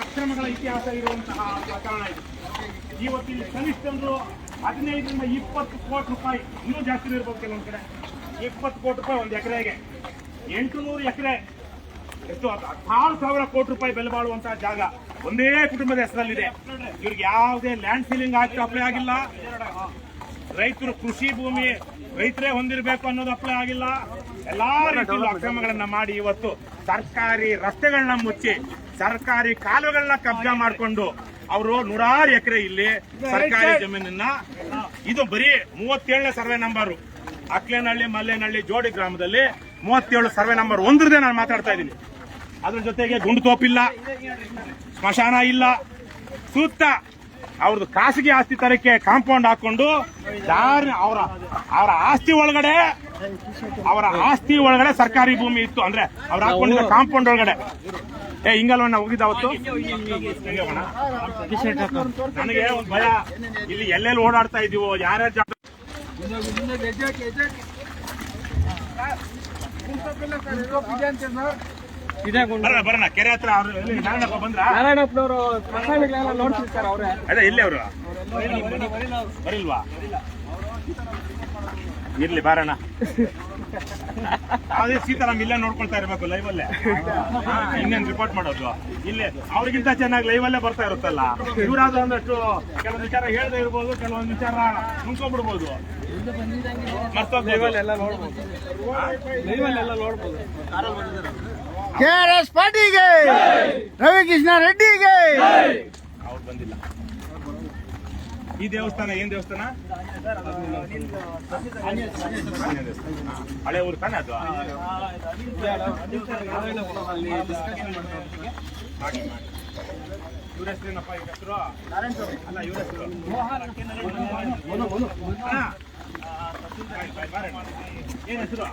ಅಕ್ರಮಗಳ ಇತಿಹಾಸ ಇರುವಂತಹ ಪ್ರಕರಣ ಇದು. ಇವತ್ತಿಲ್ಲಿ ಕನಿಷ್ಠ ಒಂದು 15ರಿಂದ 20 ಕೋಟಿ ರೂಪಾಯಿ, ಇನ್ನೂ ಜಾಸ್ತಿ ಇರ್ಬೋದು ಕೆಲವೊಂದು ಕಡೆ. 20 ಕೋಟಿ ರೂಪಾಯಿ ಒಂದು ಎಕರೆಗೆ, 800 ಎಕರೆ, ಎಷ್ಟು 16,000 ಕೋಟಿ ರೂಪಾಯಿ ಬೆಲೆ ಬಾಳುವಂತಹ ಜಾಗ ಒಂದೇ ಕುಟುಂಬದ ಹೆಸರಲ್ಲಿದೆ. ಇವ್ರಿಗೆ ಯಾವುದೇ ಲ್ಯಾಂಡ್ ಸೀಲಿಂಗ್ ಆಕ್ಟ್ ಅಪ್ಲೈ ಆಗಿಲ್ಲ. ರೈತರು ಕೃಷಿ ಭೂಮಿ ರೈತರೇ ಹೊಂದಿರಬೇಕು ಅನ್ನೋದು ಅಪ್ಲೈ ಆಗಿಲ್ಲ. ಎಲ್ಲಾ ರೀತಿಯಲ್ಲೂ ಅಕ್ರಮಗಳನ್ನ ಮಾಡಿ ಇವತ್ತು ಸರ್ಕಾರಿ ರಸ್ತೆಗಳನ್ನ ಮುಚ್ಚಿ, ಸರ್ಕಾರಿ ಕಾಲುವೆಗಳನ್ನ ಕಬ್ಜಾ ಮಾಡಿಕೊಂಡು ಅವರು 100 ಎಕರೆ ಇಲ್ಲಿ ಸರ್ಕಾರಿ ಜಮೀನನ್ನ, ಇದು ಬರೀ 37ನೇ ಸರ್ವೆ ನಂಬರು, ಅಕ್ಲೇನಹಳ್ಳಿ ಮಲ್ಲೇನಹಳ್ಳಿ ಜೋಡಿ ಗ್ರಾಮದಲ್ಲಿ 37 ಸರ್ವೆ ನಂಬರ್ 1 ನಾನು ಮಾತಾಡ್ತಾ ಇದ್ದೀನಿ. ಅದ್ರ ಜೊತೆಗೆ ಗುಂಡು ತೋಪಿಲ್ಲ, ಸ್ಮಶಾನ ಇಲ್ಲ, ಸೂಕ್ತ ಅವ್ರದ್ದು ಖಾಸಗಿ ಆಸ್ತಿ ತರಕ್ಕೆ ಕಾಂಪೌಂಡ್ ಹಾಕೊಂಡು ಅವರ ಆಸ್ತಿ ಒಳಗಡೆ ಸರ್ಕಾರಿ ಭೂಮಿ ಇತ್ತು. ಅಂದ್ರೆ ಅವ್ರು ಹಾಕೊಂಡಿದ್ದ ಕಾಂಪೌಂಡ್ ಒಳಗಡೆ ಹಿಂಗಲ್ವನ್ನ ಹೋಗಿದ್ದ ಅವತ್ತು. ನನಗೆ ಒಂದು ಭಯ, ಇಲ್ಲಿ ಎಲ್ಲೆಲ್ಲಿ ಓಡಾಡ್ತಾ ಇದೀವೋ, ಯಾರ್ಯಾರ ಜಾಗ ಬರೋಣ ಕೆರೆ ಹತ್ರ. ನಾರಾಯಣಪ್ಪ ಬಂದ್ರ? ನಾರಾಯಣಪ್ಪನವರು ಸ್ಮಶಾನಗಳೆಲ್ಲ ನೋಡ್ತಿರ್ತಾರೆ ಅವ್ರೆ. ಅದೇ ಇಲ್ಲಿ ಅವರು ಬರಿಲ್ವಾ? ಇರ್ಲಿ ಬಾರಣ್ಣ. ಯಾವುದೇ ಸೀತಾರಾಮ್ ಇಲ್ಲೇ ನೋಡ್ಕೊಳ್ತಾ ಇರ್ಬೇಕು ಲೈವ್ ಅಲ್ಲೇ. ಇನ್ನೇನು ರಿಪೋರ್ಟ್ ಮಾಡೋದು ಇಲ್ಲೇ. ಅವ್ರಿಗಿಂತ ಚೆನ್ನಾಗಿ ಲೈವ್ ಅಲ್ಲೇ ಬರ್ತಾ ಇರುತ್ತಲ್ಲ. ಇವರಾದ ಒಂದಷ್ಟು ಕೆಲವೊಂದು ವಿಚಾರ ಹೇಳ್ದೆ ಇರ್ಬೋದು, ಕೆಲವೊಂದು ವಿಚಾರ ನುಂಗ್ಕೊಂಡ್ಬಿಡ್ಬೋದು. ಲೈವಲ್ಲೆಲ್ಲ ನೋಡ್ಬೋದು. KRS ಪಾರ್ಟಿಗೆ, ರವಿಕೃಷ್ಣ ರೆಡ್ಡಿಗೆ. ಅವ್ರು ಬಂದಿಲ್ಲ. ಈ ದೇವಸ್ಥಾನ ಏನ್ ದೇವಸ್ಥಾನ? ಹಳೆ ಊರು ತಾನೆ ಅದು. ಇವ್ರ ಹೆಸರೇನಪ್ಪ? ಈಗ ಹೆಸರು ಅಲ್ಲ, ಇವ್ರ ಹೆಸರು ಏನ್ ಹೆಸರು?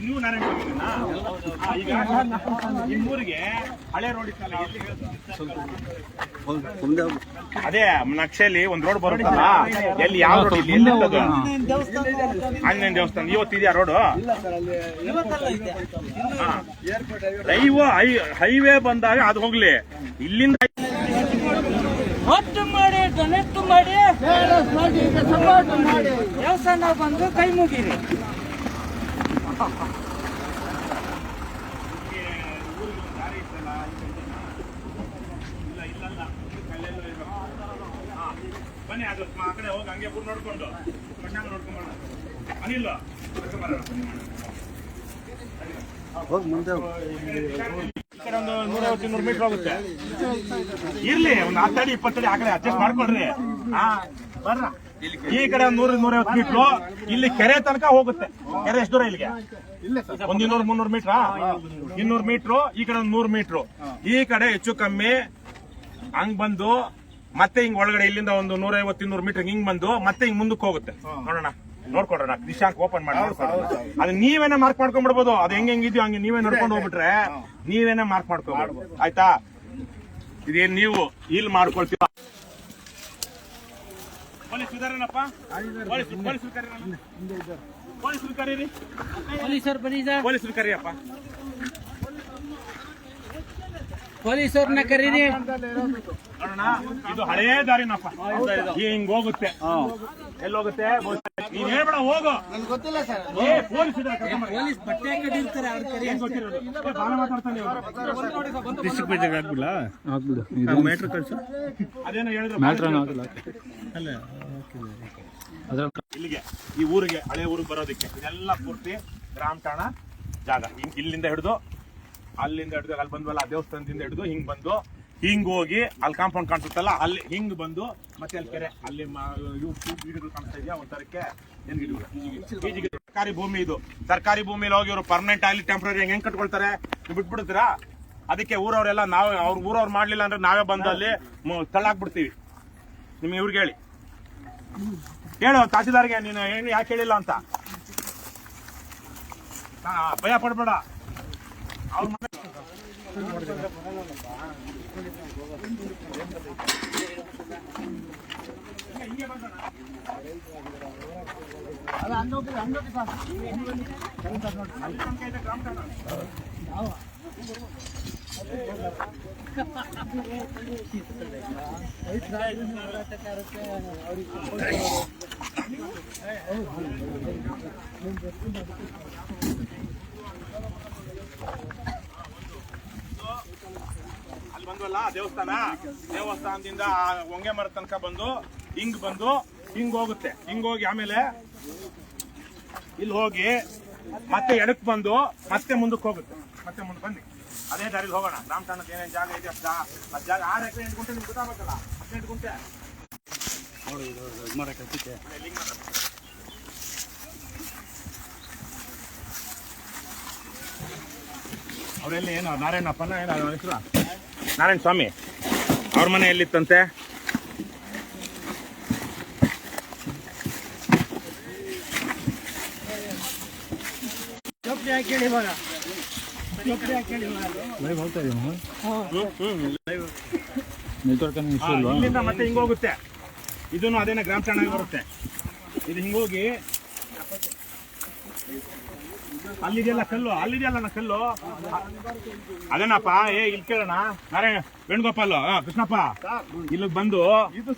ನೀವು ನಾರಾಯಣ ಈಗ ನಿಮ್ಮೂರಿಗೆ ಹಳೆ ರೋಡ್ ಇತ್ತಲ್ಲ, ಅದೇ ನಕ್ಷೆಯಲ್ಲಿ ಒಂದ್ ರೋಡ್ ಬರುತ್ತಲ್ಲ, ಎಲ್ಲಿ ಯಾವ ರೋಡ್? ಇಲ್ಲಿ ಎಲ್ಲಿರ್ತದ? ಆಂಜನೇಯ ದೇವಸ್ಥಾನ ಇವತ್ತಿದೆಯಾ ರೋಡು? ಹೈವೇ ಬಂದಾಗ ಅದು ಹೋಗ್ಲಿ. ಇಲ್ಲಿಂದ ಒಟ್ಟು ಮಾಡಿ, ಡೊನೇಟ್ ಮಾಡಿ, ದೇವಸ್ಥಾನ ಬಂದು ಕೈ ಮುಗಿರಿ. ಬನ್ನಿ, ಅದು ಆ ಕಡೆ ಹೋಗಿ ಹಂಗೆ ಊರು ನೋಡ್ಕೊಂಡು ನೋಡ್ಕೊಂಡ್ ಅನಿಲ್ಲ ಒಂದು 150-200 ಮೀಟರ್ ಹೋಗುತ್ತೆ. ಇರ್ಲಿ, ಒಂದು 10 ಅಡಿ 20 ಅಡಿ ಆ ಕಡೆ ಅಡ್ಜಸ್ಟ್ ಮಾಡ್ಕೊಳ್ರಿ. ಬರ್ರ, ಈ ಕಡೆ 100-150 ಮೀಟ್ರು, ಇಲ್ಲಿ ಕೆರೆ ತನಕ ಹೋಗುತ್ತೆ. ಕೆರೆ ಎಷ್ಟು ದೂರ ಇಲ್ಲಿಗೆ? ಒಂದು 200-300 ಮೀಟ್ರಾ? 200 ಮೀಟ್ರು, ಈ ಕಡೆ ಒಂದು 100 ಮೀಟ್ರು. ಈ ಕಡೆ ಹೆಚ್ಚು ಕಮ್ಮಿ ಹಂಗ್ ಬಂದು ಮತ್ತೆ ಹಿಂಗ್ ಒಳಗಡೆ ಇಲ್ಲಿಂದ ಒಂದು 150-200 ಮೀಟರ್ ಹಿಂಗ್ ಬಂದು ಮತ್ತೆ ಹಿಂಗ್ ಮುಂದಕ್ಕೆ ಹೋಗುತ್ತೆ. ನೋಡೋಣ, ನೋಡ್ಕೊಡ್ರೋಣ. ದಿಶಾಂಕ್ ಓಪನ್ ಮಾಡಿ ಅದು ನೀವೇನೇ ಮಾರ್ಕ್ ಮಾಡ್ಕೊಂಡ್ಬಿಡ್ಬೋದು. ಅದು ಹೆಂಗಿದ್ಯೋ ಹಂಗೆ ನೀವೇ ನೋಡ್ಕೊಂಡು ಹೋಗ್ಬಿಟ್ರೆ ನೀವೇನೇ ಮಾರ್ಕ್ ಮಾಡ್ಕೊಬೋದು. ಆಯ್ತಾ? ಇದೇನ್ ನೀವು ಇಲ್ಲಿ ಮಾಡ್ಕೊಳ್ತೀವ. ಪೊಲೀಸರು ಕರೀರಪ್ಪ, ಪೊಲೀಸರು ಕರೀರಿ, ಪೊಲೀಸರು ಕರೀಯಪ್ಪ, ಪೊಲೀಸರನ್ನ ಕರೀರಿ. ನೋಡೋಣ, ಇದು ಹಳೇ ದಾರಿನಪ್ಪ, ಹಿಂಗ್ ಹೋಗುತ್ತೆ. ಎಲ್ಲಿ ಹೋಗುತ್ತೆ ನೀನ್ ಹೇಳ್ಬೇಡ, ಹೋಗು. ಗೊತ್ತಿಲ್ಲ ಸರ್. ಪೊಲೀಸ್ ಬಟ್ಟೆ ಕಟ್ಟಿರ್ತಾರೆ, ಅವ್ರ ಕರಿ. ಡಿಸ್ಟ್ರಿಕ್ಟ್ ಪೇಜೆಗೆ ಹಾಕ್ಬಿಡ ಮ್ಯಾಟ್ರ್ ಕಳ್ಸು. ಅದೇನೋ ಹೇಳಿದ್ರು ಇಲ್ಲಿಗೆ, ಈ ಊರಿಗೆ, ಹಳೆ ಊರಿಗೆ ಬರೋದಕ್ಕೆ ಇದೆಲ್ಲ ಪೂರ್ತಿ ಗ್ರಾಮ ಠಾಣ ಜಾಗ. ಇಲ್ಲಿಂದ ಹಿಡಿದು ಅಲ್ಲಿಂದ ಹಿಡಿದು ಅಲ್ಲಿ ಬಂದ್ವಲ್ಲ, ಆ ದೇವಸ್ಥಾನದಿಂದ ಹಿಡಿದು ಹಿಂಗ್ ಬಂದು ಹಿಂಗ್ ಹೋಗಿ ಅಲ್ಲಿ ಕಾಂಪೌಂಡ್ ಕಾಣಿಸುತ್ತಲ್ಲ, ಅಲ್ಲಿ ಹಿಂಗ್ ಬಂದು ಮತ್ತೆ ಅಲ್ಲಿ ಕೆರೆ, ಅಲ್ಲಿ ಗಿಡಗಳು ಕಾಣಿಸ್ತಾ ಇದೆಯಾ ಒಂಥರಕ್ಕೆ ಏನ್ ಗಿಡಗಳು. ಸರ್ಕಾರಿ ಭೂಮಿ ಇದು. ಸರ್ಕಾರಿ ಭೂಮಿಲಿ ಹೋಗಿ ಇವರು ಪರ್ಮನೆಂಟ್ ಆಗಲಿ ಟೆಂಪ್ರರಿ ಹೆಂಗ್ ಕಟ್ಕೊಳ್ತಾರೆ? ನೀವು ಬಿಟ್ಬಿಡ್ತೀರಾ? ಅದಕ್ಕೆ ಊರವರೆಲ್ಲ ನಾವು ಊರವ್ರು ಮಾಡ್ಲಿಲ್ಲ ಅಂದ್ರೆ ನಾವೇ ಬಂದು ಅಲ್ಲಿ ತಳ್ಳಾಕ್ಬಿಡ್ತೀವಿ. ನಿಮ್ಗೆ ಇವ್ರಿಗೆ ಹೇಳು ತಹಸೀಲ್ದಾರ್ಗೆ, ನೀನು ಏನು ಯಾಕೆ ಹೇಳಿಲ್ಲ ಅಂತ. ಭಯ ಪಡ್ಬೇಡ. ಅವ್ರ ಅಲ್ಲಿ ಬಂದ್ವಲ್ಲ ದೇವಸ್ಥಾನದಿಂದ ಹೊಂಗೆ ಮರ ತನಕ ಬಂದು ಹಿಂಗ್ ಹೋಗುತ್ತೆ. ಹಿಂಗ್ ಹೋಗಿ ಆಮೇಲೆ ಇಲ್ಲಿ ಹೋಗಿ ಮತ್ತೆ ಎಡಕ್ ಬಂದು ಮತ್ತೆ ಮುಂದಕ್ಕೆ ಹೋಗುತ್ತೆ. ಮತ್ತೆ ಮುಂದೆ ಬನ್ನಿ, ಅದೇ ದಾರಿಲಿ ಹೋಗೋಣ. ರಾಮಠಾಣದ ಏನೇನು ಜಾಗ ಇದೆ ಅಷ್ಟು ಜಾಗ 6 ಎಕರೆ 8 ಗುಂಟೆ ನಿಮ್ಗೆ ಗೊತ್ತಾಗಬೇಕಲ್ಲ. 18 ಗುಂಟೆ ಅವರೆಲ್ಲಿ ಏನು ನಾರಾಯಣಪ್ಪನ ಏನು ಅವ್ರ ಹೆಸರು ನಾರಾಯಣ ಸ್ವಾಮಿ ಅವ್ರ ಮನೆ ಎಲ್ಲಿತ್ತಂತೆ? ಇಲ್ಲಿಂದ ಮತ್ತೆ ಹಿಂಗ್ ಹೋಗುತ್ತೆ. ಇದನ್ನು ಅದೇನ ಗ್ರಾಮ ಠಾಣೆಗೆ ಬರುತ್ತೆ. ಇದು ಹಿಂಗೋಗಿ ಅಲ್ಲಿದೆಯಲ್ಲ ಕಲ್ಲು ಅದೇನಪ್ಪ. ಇಲ್ಲಿ ಕೇಳೋಣ, ನಾರಾಯಣ ವೇಣುಗೋಪಾಲ್ ಕೃಷ್ಣಪ್ಪ ಇಲ್ಲಿಗೆ ಬಂದು ಇದು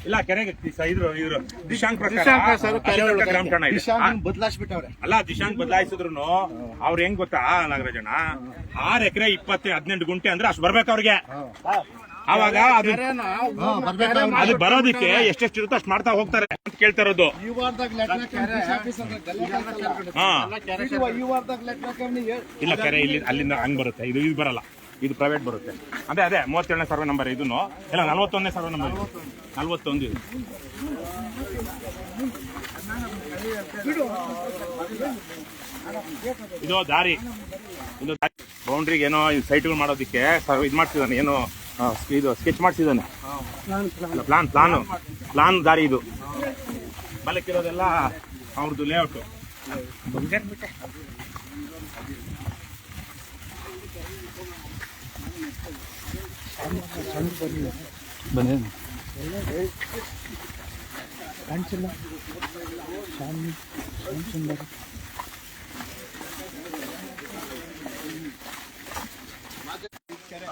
ಇಲ್ಲ ಕೆರೆಗೆ ಇದ್ರು ದಿಶಾಂಕ್ ಪ್ರಕಾರ ಗ್ರಾಮ ಠಾಣ ಬದಲಾಯಿಸ್ಬಿಟ್ಟವ್ರೆ. ಅಲ್ಲ, ದಿಶಾಂಕ್ ಬದಲಾಯಿಸಿದ್ರು ಅವ್ರು ಹೆಂಗ್ ಗೊತ್ತಾ ನಾಗರಾಜಣ್ಣ, 6 ಎಕರೆ 18 ಗುಂಟೆ ಅಂದ್ರೆ ಅಷ್ಟು ಬರ್ಬೇಕು ಅವ್ರಿಗೆ. ಅವಾಗ ಅದು ಬರೋದಕ್ಕೆ ಎಷ್ಟೆಷ್ಟು ಇರುತ್ತೋ ಅಷ್ಟು ಮಾಡ್ತಾ ಹೋಗ್ತಾರೆ ಅಂತ ಕೇಳ್ತಾ ಇರೋದು. ಇಲ್ಲ ಕೆರೆ ಇಲ್ಲಿ ಅಲ್ಲಿಂದ ಹಂಗ್ ಬರುತ್ತೆ. ಇದು ಬರಲ್ಲ, ಇದು ಪ್ರೈವೇಟ್ ಬರುತ್ತೆ. ಅದೇ 37ನೇ ಸರ್ವೆ ನಂಬರ್. ಇದನ್ನು ಇಲ್ಲ 41ನೇ ಸರ್ವೆ ನಂಬರ್. 41 ಇದು ದಾರಿ. ಇದು ಬೌಂಡ್ರಿಗೆ ಏನೋ ಸೈಟ್ಗಳು ಮಾಡೋದಕ್ಕೆ ಇದು ಮಾಡ್ತಿದ್ದಾನೆ, ಏನೋ ಇದು ಸ್ಕೆಚ್ ಮಾಡಿಸಿದ್ದಾನೆ. ಪ್ಲಾನ್ ದಾರಿ ಇದು. ಬಲಕ್ಕಿರೋದೆಲ್ಲ ಅವ್ರದ್ದು ಲೇಔಟ್.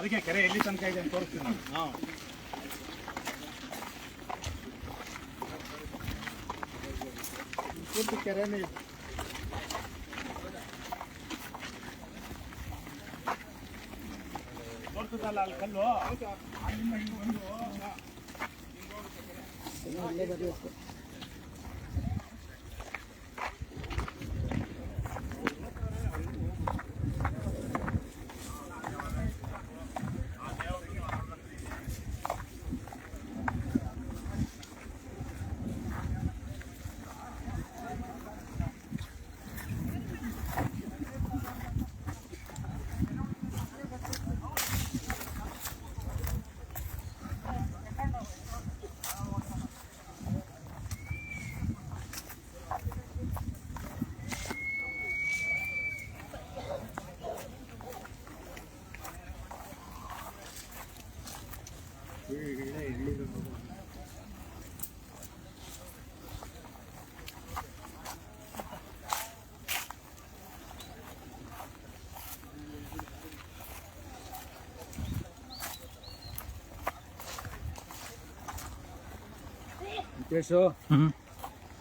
ಅದಕ್ಕೆ ಕೆರೆ ಎಲ್ಲಿ ತನಕ ಇದೆ ಅಂತ ತೋರಿಸ್ತೀನಿ ನಾನು. ಕೆರೆನೇ ತೋರಿಸುದಲ್ಲ ಅಲ್ಲಿ ಕಲ್ಲು. ಅಲ್ಲಿಂದ ಹಿಂಗೆ ಬಂದು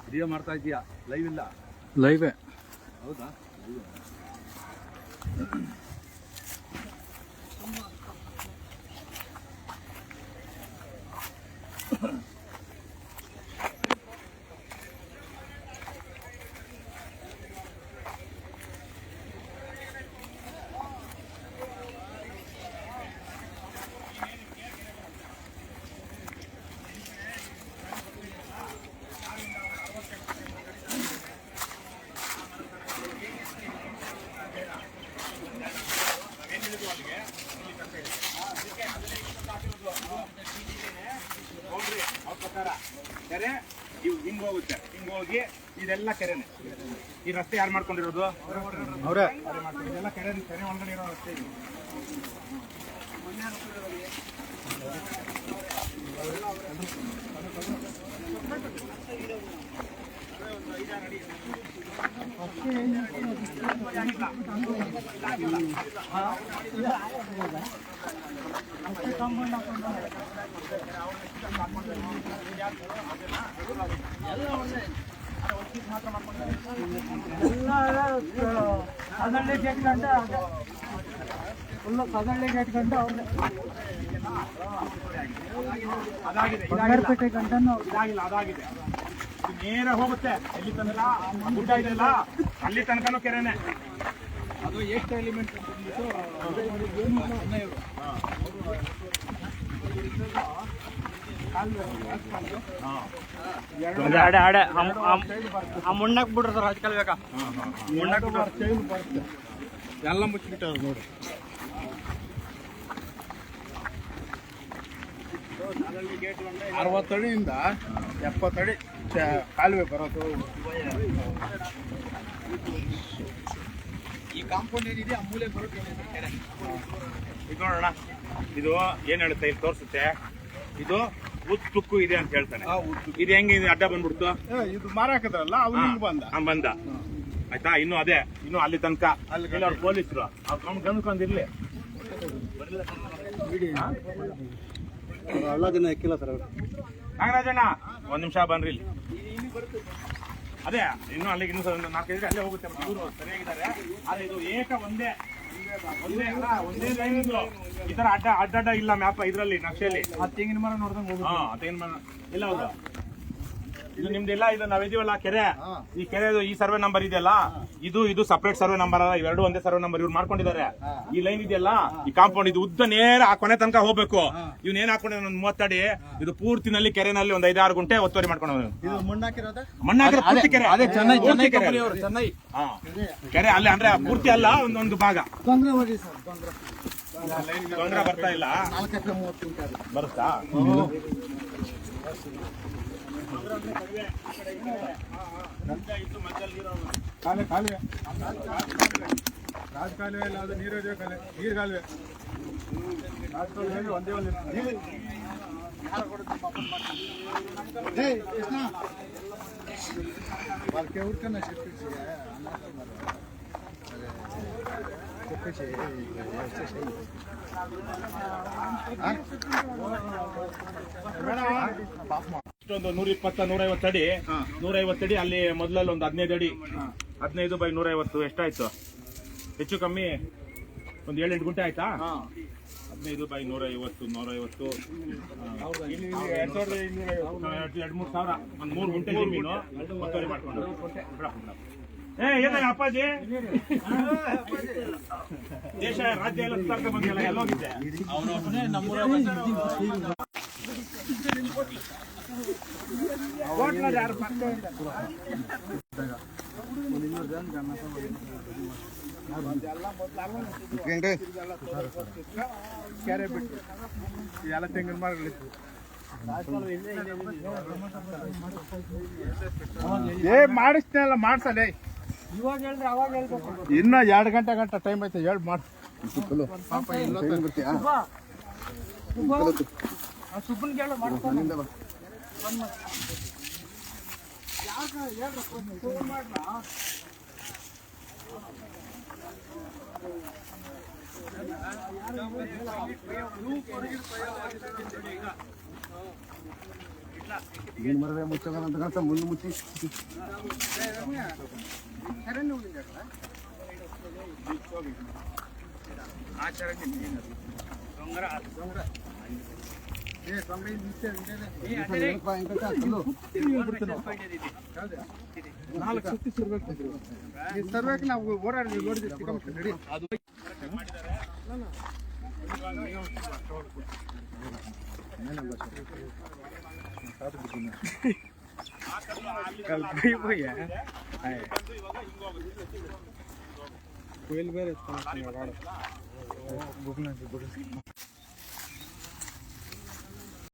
ವಿಡಿಯೋ ಮಾಡ್ತಾ ಇದೀಯಾ? ಲೈವ್ ಇಲ್ಲ? ಲೈವೇ. ಹೌದಾ? ಕೆರೆ ಹಿಂಗೋಗುತ್ತೆ. ಹಿಂಗೋಗಿ ಇದೆಲ್ಲ ಕೆರೆನೆ. ಈ ರಸ್ತೆ ಯಾರು ಮಾಡ್ಕೊಂಡಿರೋದು? ಅವ್ರೆ ಇದೆಲ್ಲ ಕೆರೆ ಒಳಗಡೆ ಇರೋ ರಸ್ತೆ ಇದು. ಕದಳ್ಳಿ ಗೇಟ್ ಗಂಟ ಫುಲ್ಲು ಕದಳ್ಳಿ ಗೇಟ್ ಗಂಟ ಅವ್ರನ್ನೇ ಅದಾಗಿದೆ, ಬಂಗಾರಪೇಟೆ ಗಂಟನೂ ಇದಾಗಿಲ್ಲ, ಅದಾಗಿದೆ. ಇದು ನೇರ ಹೋಗುತ್ತೆ ಎಲ್ಲಿ ತನಕ ಗುಡ್ಡ ಇದೆಯಲ್ಲ ಅಲ್ಲಿ ತನಕನೂ ಕೆರೆನೆ. ಅದು ಎಷ್ಟು ಎಲಿಮೆಂಟ್ ಆ ಮುಣ್ಣಕ್ ಬಿಡ್ರ ರಾಜಕಾಲ ಬೇಕಾ ಎಲ್ಲ ಮುಚ್ಚಿಬಿಟ್ಟವ್ರು ನೋಡಿ. ಅರವತ್ತಡಿಯಿಂದ 70 ಅಡಿ ಕಾಲುವೆ ಬರೋದು. ಈ ಕಾಂಪೌಂಡ್ ಏನಿದೆ ಆ ಮೂಲೆ ಬರುತ್ತೆ ಕೆರೆ. ಇದು ನೋಡೋಣ, ಇದು ಏನ್ ಹೇಳುತ್ತೆ ಇಲ್ಲಿ ತೋರಿಸುತ್ತೆ. ಇದು ಉದ್ದಕ್ಕೂ ಇದೆ ಅಂತ ಹೇಳ್ತಾನೆ. ಇದು ಹೆಂಗೆ ಇದು ಅಡ್ಡ ಬಂದ್ಬಿಡ್ತು? ಇದು ಮಾರಾಕದ್ರಲ್ಲ ಅವ್ನು ಹಿಂಗ್ ಬಂದ. ಬಂದ ಆಯ್ತಾ. ಇನ್ನು ಅದೇ ಇನ್ನು ಅಲ್ಲಿ ತನಕ ಅವ್ರು ಪೊಲೀಸರು ಅವ್ರು ಗಂದ್ಕೊಂಡಿರ್ಲಿ. ಹಾಕಿಲ್ಲ ಸರ್. ನಾಗರಾಜಣ್ಣ ಒಂದ್ ನಿಮಿಷ ಬನ್ರಿ ಇಲ್ಲಿ. ಅದೇ ಇನ್ನು ಅಲ್ಲಿಗೆ ಇನ್ನೂ 4 ಇದ್ರೆ ಅಲ್ಲೇ ಹೋಗುತ್ತೆ. ಇವರು ಸರಿಯಾಗಿದ್ದಾರೆ. ಆದ್ರೆ ಇದು ಒಂದೇ ಲೈನ್ ಇದು. ಈ ತರ ಅಡ್ಡ ಇಲ್ಲ ಮ್ಯಾಪ್ ಇದ್ರಲ್ಲಿ ನಕ್ಷೆಯಲ್ಲಿ. ತೆಂಗಿನ ಮರ ನೋಡ್ದಂಗ್ ಹೋಗುದು. ತೆಂಗಿನ ಮರ ಇಲ್ಲ. ಹೌದು, ಇದು ನಿಮ್ದೆಲ್ಲ ಇದು ನಾವಿದೀವಲ್ಲ ಕೆರೆ, ಈ ಕೆರೆ ಈ ಸರ್ವೆ ನಂಬರ್ ಇದೆಯಲ್ಲ, ಇದು ಸಪರೇಟ್ ಸರ್ವೆ ನಂಬರ್ ಅಲ್ಲ, ಇವೆರಡು ಒಂದೇ ಸರ್ವೆ ನಂಬರ್. ಇವ್ರು ಮಾಡ್ಕೊಂಡಿದ್ದಾರೆ. ಈ ಲೈನ್ ಇದೆಯಲ್ಲ, ಈ ಕಾಂಪೌಂಡ್ ಇದು ಉದ್ದ ನೇರ ಆ ಕೊನೆ ತನಕ ಹೋಗ್ಬೇಕು. ಇವ್ನ ಏನ್ ಹಾಕೊಂಡಿರೋ ಒಂದು 30 ಅಡಿ. ಇದು ಪೂರ್ತಿನಲ್ಲಿ ಕೆರೆನಲ್ಲಿ ಒಂದು 5-6 ಗುಂಟೆ ಒತ್ತುವರಿ ಮಾಡ್ಕೊಂಡು ಇದು ಮಣ್ಣಾಕಿರೋದ ಮಣ್ಣಾಕಿರೋ ಪೂರ್ತಿ ಕೆರೆ. ಅದೇ ಚೆನ್ನೈ ಚೆನ್ನೈ ಕೆರೆ ಅಲ್ಲೇ ಅಂದ್ರೆ ಪೂರ್ತಿ ಅಲ್ಲ, ಒಂದೊಂದು ಭಾಗ ತೊಂದ್ರೆ ಮಾಡಿ ಸರ್, ತೊಂದ್ರೆ ತೊಂದ್ರೆ ಬರ್ತಾ ಇಲ್ಲ. 4 ಎಕರೆ 30 ಕ್ವಿಂಟಲ್ ಬರುತ್ತಾ? ಕಾಲುವೆ ರಾಜಕಾಲುವೆ ಇಲ್ಲ, ಅದು ನೀರು ನೀರು ಕಾಲುವೆ. ರಾಜಕಾಲುವೆ ಒಂದೇ ಒಂದು కృష్ణ వాళ్ళకి ఎవరికన్నా చెప్పేసి చెప్పేసి ಇಷ್ಟೊಂದು 120-150 ಅಡಿ, 150 ಅಡಿ ಅಲ್ಲಿ ಮೊದಲಲ್ಲಿ ಒಂದು 15 ಅಡಿ, 15/150 ಎಷ್ಟಾಯ್ತು? ಹೆಚ್ಚು ಕಮ್ಮಿ ಒಂದು 7-8 ಗುಂಟೆ ಆಯ್ತಾ? 15/150 2-3 ಸಾವಿರ, ಒಂದು 3 ಗುಂಟೆ ಜಮೀನು ಒತ್ತುವರಿ ಮಾಡ್ಕೊಂಡು. ಏನ ಅಪ್ಪಾಜಿ ದೇಶ ರಾಜ್ಯ ಎಲ್ಲ ಸುತ್ತಾಡ್ಕೊಂಡು ಬಂದಿಲ್ಲ, ಎಲ್ಲೋಗಿದ್ದೆ? ಯಾರು ಕೆರೆ ಬಿಟ್ಟು ಎಲ್ಲ ತೆಂಗಿನ ಮರಗಳಿತ್ತು. ಮಾಡಿಸ್ತೇನಲ್ಲ, ಮಾಡ್ಸಲೇ. ಇವಾಗ ಹೇಳ್ರಿ, ಅವಾಗ ಹೇಳ್ಬೇಕು. ಇನ್ನ 2 ಗಂಟೆ ಟೈಮ್ ಐತೆ, ಹೇಳಿ ಮಾಡು. ಸುಬ್ಬನ್ ಕೇಳು ಮಾಡ್ಕೊಂಡು ಏನು ಮರವೇ ಮುಚ್ಚೋದಂತ ಮುಂದೆ ಮುಚ್ಚಿ ಸರ್ವೇಕ್ ನಾವು ಓಡಾಡಿದ್ವಿ, ನೋಡಿದ್ವಿ ನಡಿ. ಬೇರೆ